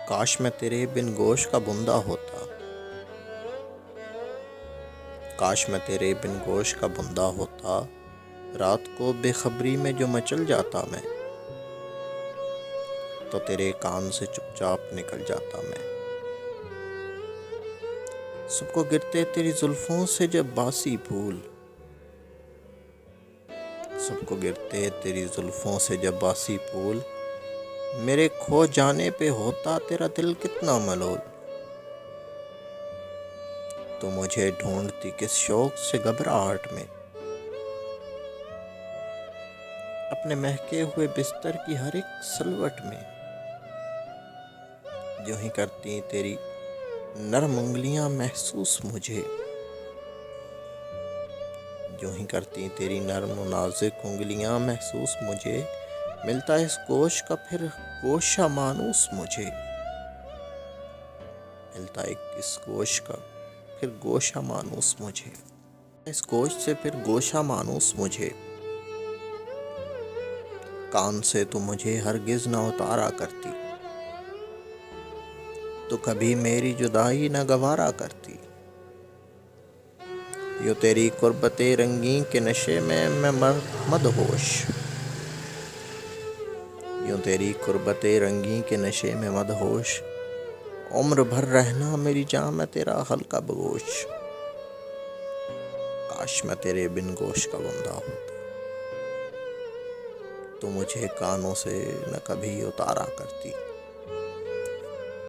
کاش میں تیرے بن گوشت کا بندہ ہوتا، کاش میں تیرے بن گوشت کا بندہ ہوتا، رات کو بے خبری میں جو مچل جاتا میں، تو تیرے کان سے چپ چاپ نکل جاتا میں۔ سب کو گرتے تیری زلفوں سے جب باسی پھول، سب کو گرتے تیری زلفوں سے جب باسی پھول، میرے کھو جانے پہ ہوتا تیرا دل کتنا ملول۔ تو مجھے ڈھونڈتی کس شوق سے گھبراہٹ میں، اپنے مہکے ہوئے بستر کی ہر ایک سلوٹ میں، جو ہی کرتی تیری نرم انگلیاں محسوس مجھے، جو ہی کرتی تیری نرم و نازک انگلیاں محسوس مجھے، ملتا اس گوشت کا پھر گوشہ مانوس مجھے، ملتا اس گوشت کا پھر گوشہ مانوس مجھے، اس گوشت سے پھر گوشہ مانوس مجھے۔ کان سے تو مجھے ہرگز نہ اتارا کرتی، تو کبھی میری جدائی نہ گوارا کرتی، یوں تیری قربت رنگین کے نشے میں مدہوش، یوں تیری قربت رنگین کے نشے میں مدہوش، عمر بھر رہنا میری جاں میں تیرا حلقہ بگوش۔ کاش میں تیرے بن گوشت کا بندہ ہوتا، تو مجھے کانوں سے نہ کبھی اتارا کرتی۔